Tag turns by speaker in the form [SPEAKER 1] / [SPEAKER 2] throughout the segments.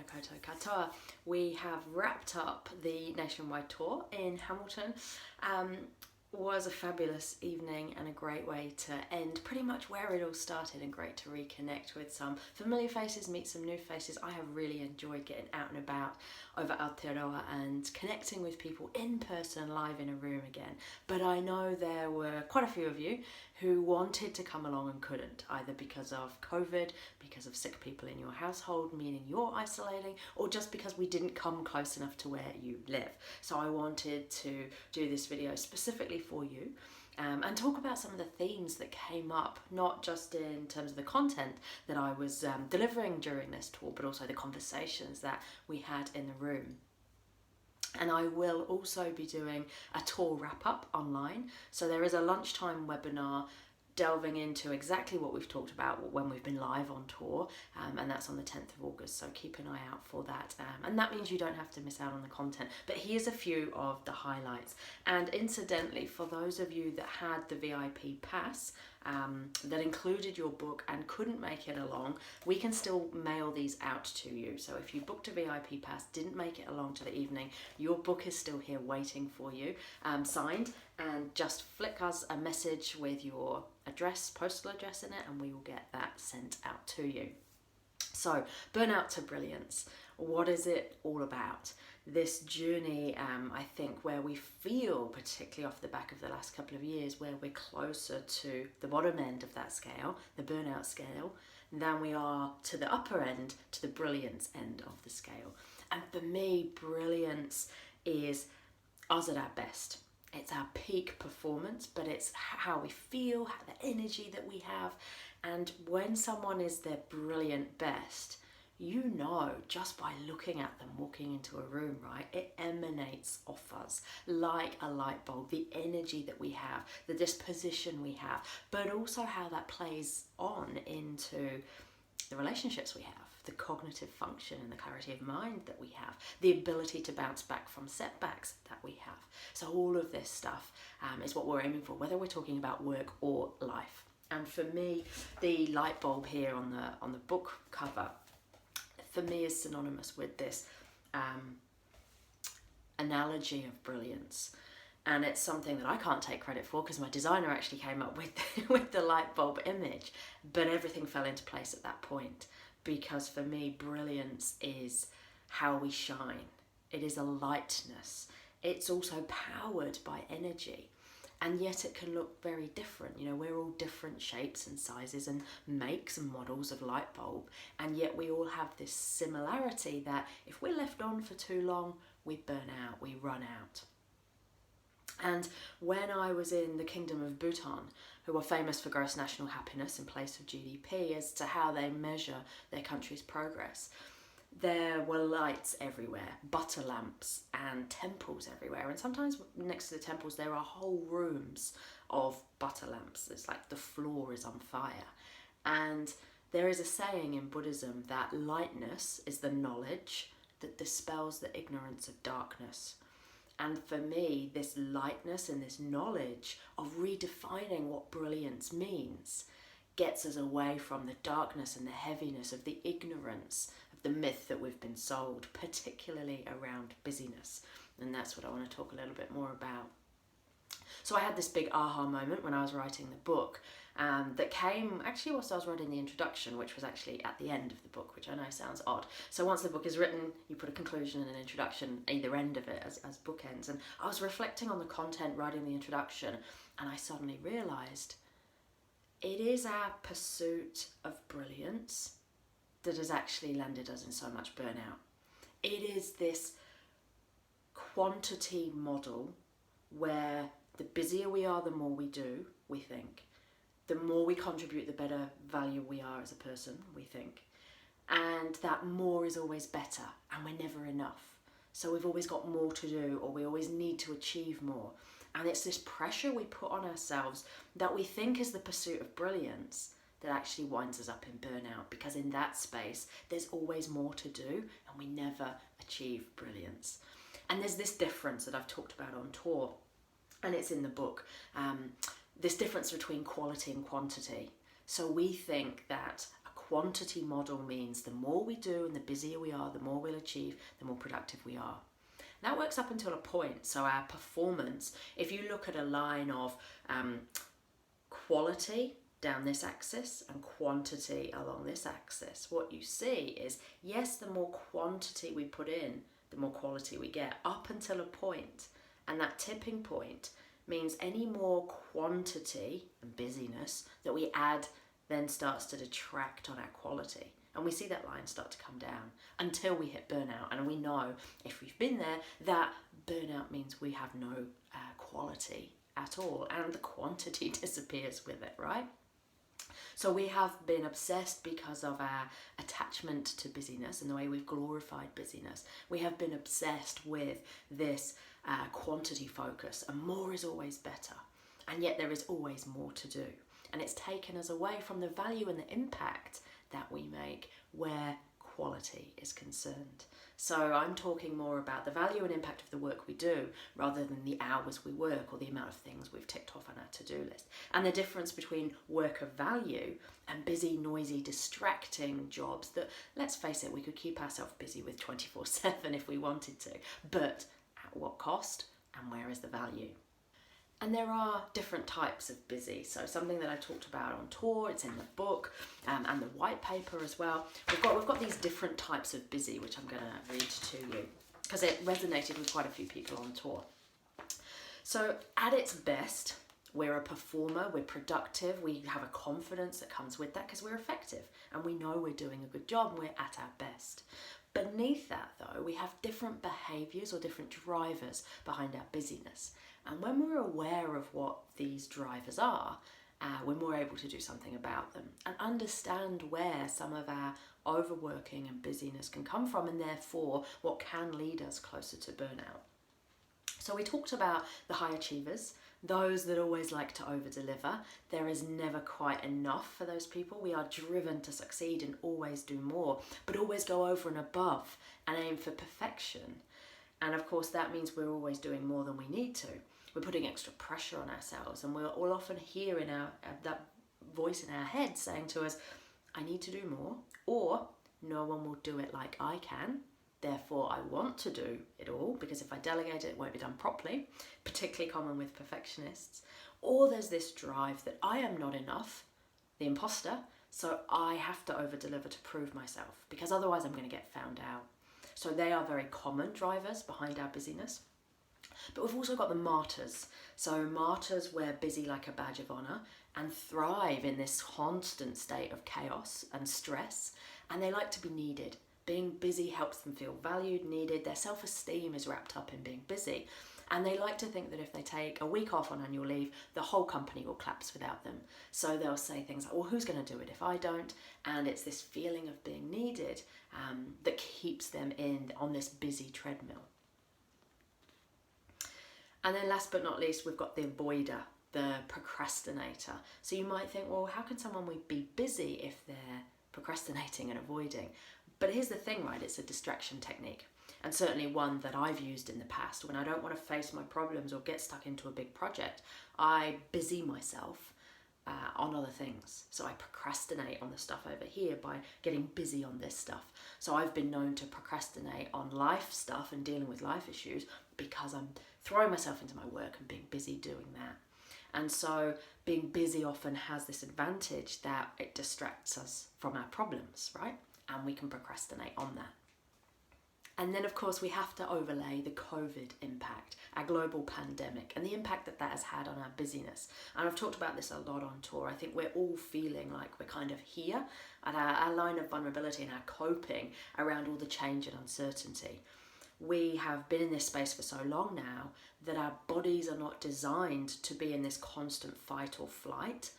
[SPEAKER 1] Tēnā koutou katoa. We have wrapped up the nationwide tour in Hamilton. Was a fabulous evening and a great way to end pretty much where it all started, and great to reconnect with some familiar faces, meet some new faces. I have really enjoyed getting out and about over Aotearoa and connecting with people in person, live in a room again. But I know there were quite a few of you who wanted to come along and couldn't, either because of COVID, because of sick people in your household, meaning you're isolating, or just because we didn't come close enough to where you live. So I wanted to do this video specifically for you and talk about some of the themes that came up, not just in terms of the content that I was delivering during this tour, but also the conversations that we had in the room. And I will also be doing a tour wrap-up online. So there is a lunchtime webinar delving into exactly what we've talked about when we've been live on tour, and that's on the 10th of August, so keep an eye out for that, and that means you don't have to miss out on the content. But here's a few of the highlights. And incidentally, for those of you that had the VIP pass that included your book and couldn't make it along, we can still mail these out to you. So if you booked a VIP pass, didn't make it along to the evening, your book is still here waiting for you, signed, and just flick us a message with your address, postal address in it, and we will get that sent out to you. So, Burnout to Brilliance. What is it all about? This journey, I think, where we feel, particularly off the back of the last couple of years, where we're closer to the bottom end of that scale, the burnout scale, than we are to the upper end, to the brilliance end of the scale. And for me, brilliance is us at our best. It's our peak performance, but it's how we feel, the energy that we have. And when someone is their brilliant best, you know, just by looking at them walking into a room, right, it emanates off us like a light bulb, the energy that we have, the disposition we have, but also how that plays on into the relationships we have, the cognitive function and the clarity of mind that we have, the ability to bounce back from setbacks that we have. So all of this stuff is what we're aiming for, whether we're talking about work or life. And for me, the light bulb here on the book cover, for me, is synonymous with this analogy of brilliance. And it's something that I can't take credit for because my designer actually came up with the light bulb image, but everything fell into place at that point. Because for me, brilliance is how we shine. It is a lightness. It's also powered by energy. And yet it can look very different. You know, we're all different shapes and sizes and makes and models of light bulb. And yet we all have this similarity that if we're left on for too long, we burn out, we run out. And when I was in the Kingdom of Bhutan, who are famous for gross national happiness in place of GDP as to how they measure their country's progress, there were lights everywhere, butter lamps and temples everywhere. And sometimes next to the temples, there are whole rooms of butter lamps. It's like the floor is on fire. And there is a saying in Buddhism that lightness is the knowledge that dispels the ignorance of darkness. And for me, this lightness and this knowledge of redefining what brilliance means gets us away from the darkness and the heaviness of the ignorance of the myth that we've been sold, particularly around busyness. And that's what I want to talk a little bit more about. So I had this big aha moment when I was writing the book that came actually whilst I was writing the introduction, which was actually at the end of the book, which I know sounds odd. So once the book is written, you put a conclusion and an introduction either end of it as bookends. And I was reflecting on the content, writing the introduction, and I suddenly realised it is our pursuit of brilliance that has actually landed us in so much burnout. It is this quantity model where the busier we are, the more we do, we think. The more we contribute, the better value we are as a person, we think. And that more is always better, and we're never enough. So we've always got more to do, or we always need to achieve more. And it's this pressure we put on ourselves that we think is the pursuit of brilliance that actually winds us up in burnout, because in that space, there's always more to do, and we never achieve brilliance. And there's this difference that I've talked about on tour, and it's in the book, this difference between quality and quantity. So we think that a quantity model means the more we do and the busier we are, the more we'll achieve, the more productive we are. That works up until a point. So our performance, if you look at a line of quality down this axis and quantity along this axis, what you see is, yes, the more quantity we put in, the more quality we get, up until a point. And that tipping point means any more quantity and busyness that we add then starts to detract on our quality. And we see that line start to come down until we hit burnout. And we know, if we've been there, that burnout means we have no quality at all, and the quantity disappears with it, right? So we have been obsessed because of our attachment to busyness and the way we've glorified busyness. We have been obsessed with this quantity focus, and more is always better. And yet there is always more to do. And it's taken us away from the value and the impact that we make where quality is concerned. So I'm talking more about the value and impact of the work we do rather than the hours we work or the amount of things we've ticked off on our to-do list. And the difference between work of value and busy, noisy, distracting jobs that, let's face it, we could keep ourselves busy with 24/7 if we wanted to, but at what cost and where is the value? And there are different types of busy. So something that I talked about on tour, it's in the book and the white paper as well. We've got these different types of busy, which I'm going to read to you because it resonated with quite a few people on tour. So at its best, we're a performer, we're productive, we have a confidence that comes with that because we're effective and we know we're doing a good job and we're at our best. Beneath that though, we have different behaviours or different drivers behind our busyness. And when we're aware of what these drivers are, we're more able to do something about them and understand where some of our overworking and busyness can come from, and therefore what can lead us closer to burnout. So we talked about the high achievers, those that always like to over-deliver. There is never quite enough for those people. We are driven to succeed and always do more, but always go over and above and aim for perfection. And of course that means we're always doing more than we need to. We're putting extra pressure on ourselves, and we'll often hear in that voice in our head saying to us, I need to do more, or no one will do it like I can, therefore I want to do it all, because if I delegate it, it won't be done properly, particularly common with perfectionists. Or there's this drive that I am not enough, the imposter, so I have to over-deliver to prove myself, because otherwise I'm going to get found out. So they are very common drivers behind our busyness. But we've also got the martyrs. So martyrs wear busy like a badge of honour and thrive in this constant state of chaos and stress, and they like to be needed. Being busy helps them feel valued, needed. Their self-esteem is wrapped up in being busy, and they like to think that if they take a week off on annual leave, the whole company will collapse without them. So they'll say things like, well, who's going to do it if I don't? And it's this feeling of being needed that keeps them on this busy treadmill. And then last but not least, we've got the avoider, the procrastinator. So you might think, well, how can someone be busy if they're procrastinating and avoiding? But here's the thing, right? It's a distraction technique, and certainly one that I've used in the past. When I don't want to face my problems or get stuck into a big project, I busy myself on other things. So I procrastinate on the stuff over here by getting busy on this stuff. So I've been known to procrastinate on life stuff and dealing with life issues because I'm throwing myself into my work and being busy doing that. And so being busy often has this advantage that it distracts us from our problems, right? And we can procrastinate on that. And then of course we have to overlay the COVID impact, our global pandemic, and the impact that has had on our busyness. And I've talked about this a lot on tour. I think we're all feeling like we're kind of here at our line of vulnerability and our coping around all the change and uncertainty. We have been in this space for so long now that our bodies are not designed to be in this constant fight or flight.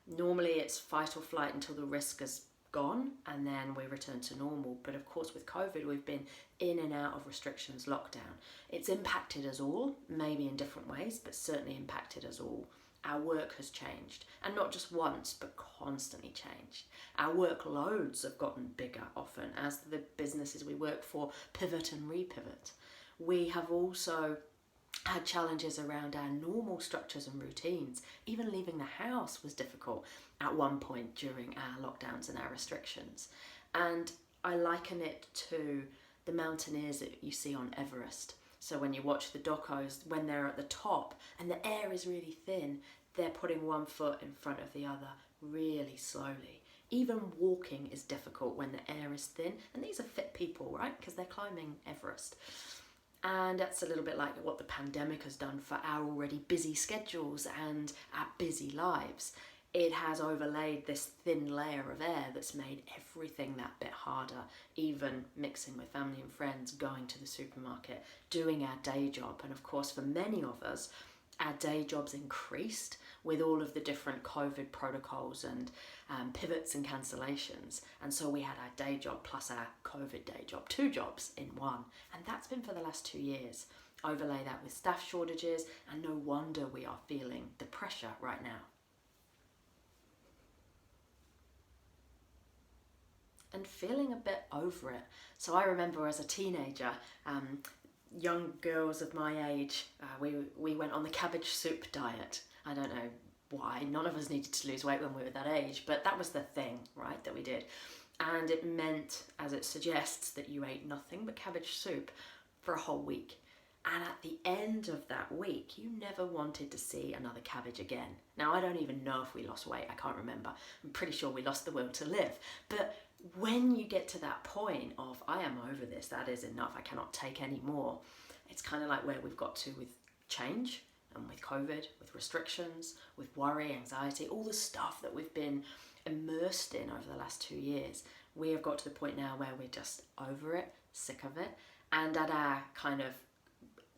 [SPEAKER 1] Normally it's fight or flight until the risk is gone and then we return to normal. But of course with COVID we've been in and out of restrictions, lockdown. It's impacted us all, maybe in different ways, but certainly impacted us all. Our work has changed, and not just once, but constantly changed. Our workloads have gotten bigger often as the businesses we work for pivot and repivot. We have also had challenges around our normal structures and routines. Even leaving the house was difficult at one point during our lockdowns and our restrictions. And I liken it to the mountaineers that you see on Everest. So when you watch the docos, when they're at the top and the air is really thin, they're putting one foot in front of the other really slowly. Even walking is difficult when the air is thin. And these are fit people, right? Because they're climbing Everest. And that's a little bit like what the pandemic has done for our already busy schedules and our busy lives. It has overlaid this thin layer of air that's made everything that bit harder, even mixing with family and friends, going to the supermarket, doing our day job. And of course, for many of us, our day jobs increased with all of the different COVID protocols and pivots and cancellations. And so we had our day job plus our COVID day job, 2 jobs in one. And that's been for the last 2 years. Overlay that with staff shortages, and no wonder we are feeling the pressure right now. And feeling a bit over it. So I remember as a teenager, young girls of my age, we went on the cabbage soup diet. I don't know why, none of us needed to lose weight when we were that age, but that was the thing, right, that we did. And it meant, as it suggests, that you ate nothing but cabbage soup for a whole week. And at the end of that week, you never wanted to see another cabbage again. Now, I don't even know if we lost weight, I can't remember. I'm pretty sure we lost the will to live. But when you get to that point of, I am over this, that is enough, I cannot take any more, it's kind of like where we've got to with change and with COVID, with restrictions, with worry, anxiety, all the stuff that we've been immersed in over the last 2 years. We have got to the point now where we're just over it, sick of it, and at our kind of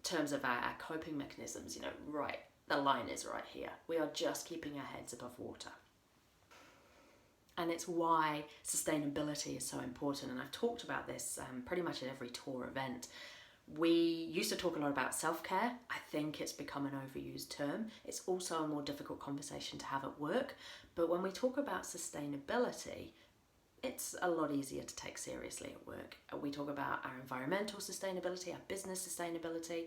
[SPEAKER 1] terms of our coping mechanisms, right, the line is right here. We are just keeping our heads above water. And it's why sustainability is so important. And I've talked about this pretty much at every tour event. We used to talk a lot about self-care. I think it's become an overused term. It's also a more difficult conversation to have at work. But when we talk about sustainability, it's a lot easier to take seriously at work. We talk about our environmental sustainability, our business sustainability.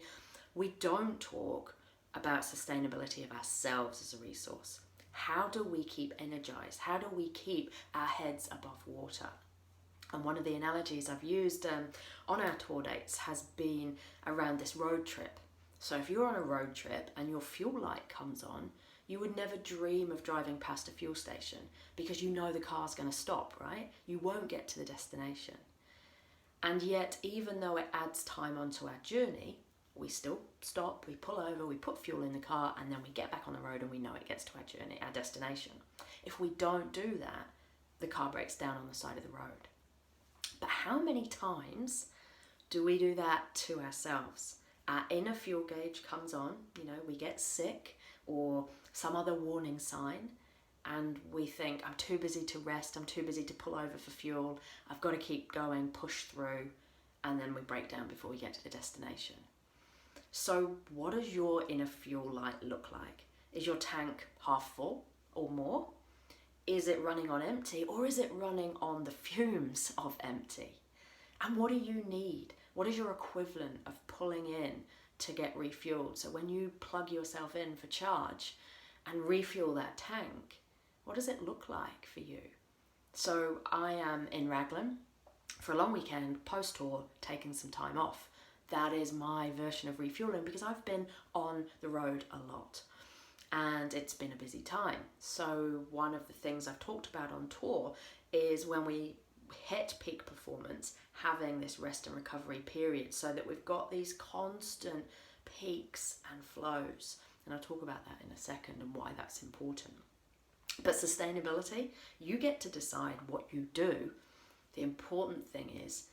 [SPEAKER 1] We don't talk about sustainability of ourselves as a resource. How do we keep energized? How do we keep our heads above water? And one of the analogies I've used on our tour dates has been around this road trip. So if you're on a road trip and your fuel light comes on, you would never dream of driving past a fuel station because you know the car's going to stop, right? You won't get to the destination. And yet, even though it adds time onto our journey, we still stop, we pull over, we put fuel in the car, and then we get back on the road and we know it gets to our journey, our destination. If we don't do that, the car breaks down on the side of the road. But how many times do we do that to ourselves? Our inner fuel gauge comes on, we get sick or some other warning sign, and we think, I'm too busy to rest, I'm too busy to pull over for fuel, I've got to keep going, push through, and then we break down before we get to the destination. So what does your inner fuel light look like? Is your tank half full or more? Is it running on empty, or is it running on the fumes of empty? And what do you need? What is your equivalent of pulling in to get refueled? So when you plug yourself in for charge and refuel that tank, what does it look like for you? So I am in Raglan for a long weekend, post-tour, taking some time off. That is my version of refueling because I've been on the road a lot. And it's been a busy time. So one of the things I've talked about on tour is when we hit peak performance, having this rest and recovery period so that we've got these constant peaks and flows. And I'll talk about that in a second and why that's important. But sustainability, you get to decide what you do. The important thing is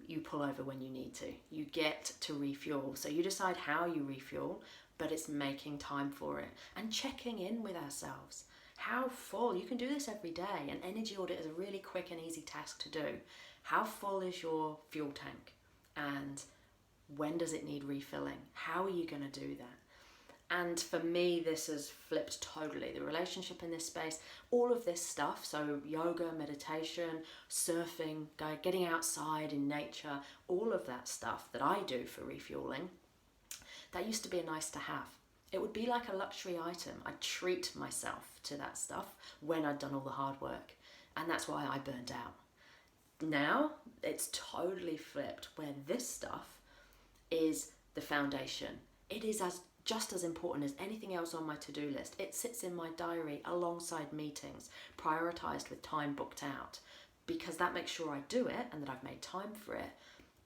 [SPEAKER 1] you pull over when you need to. You get to refuel. So you decide how you refuel, but it's making time for it and checking in with ourselves. How full? You can do this every day. An energy audit is a really quick and easy task to do. How full is your fuel tank? And when does it need refilling? How are you going to do that? And for me, this has flipped totally. The relationship in this space, all of this stuff, so yoga, meditation, surfing, getting outside in nature, all of that stuff that I do for refueling, that used to be a nice to have. It would be like a luxury item. I'd treat myself to that stuff when I'd done all the hard work. And that's why I burned out. Now it's totally flipped, where this stuff is the foundation. It is just as important as anything else on my to-do list. It sits in my diary alongside meetings, prioritized with time booked out, because that makes sure I do it and that I've made time for it.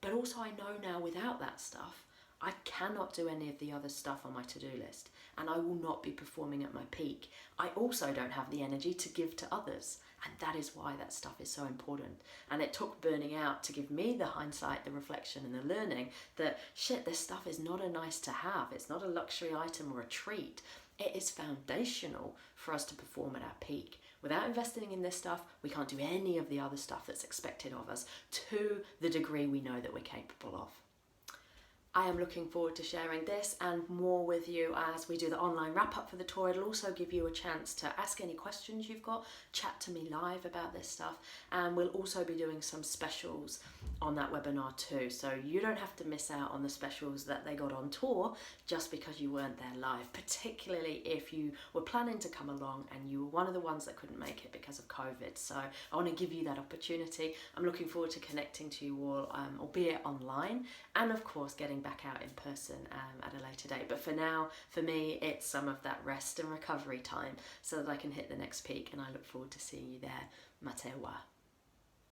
[SPEAKER 1] But also I know now, without that stuff, I cannot do any of the other stuff on my to-do list, and I will not be performing at my peak. I also don't have the energy to give to others, and that is why that stuff is so important. And it took burning out to give me the hindsight, the reflection, and the learning that, shit, this stuff is not a nice to have. It's not a luxury item or a treat. It is foundational for us to perform at our peak. Without investing in this stuff, we can't do any of the other stuff that's expected of us to the degree we know that we're capable of. I am looking forward to sharing this and more with you as we do the online wrap up for the tour. It'll also give you a chance to ask any questions you've got, chat to me live about this stuff, and we'll also be doing some specials on that webinar too. So you don't have to miss out on the specials that they got on tour just because you weren't there live, particularly if you were planning to come along and you were one of the ones that couldn't make it because of COVID. So I want to give you that opportunity. I'm looking forward to connecting to you all, albeit online, and of course getting back out in person at a later date. But for now, for me, it's some of that rest and recovery time so that I can hit the next peak, and I look forward to seeing you there. Matewa.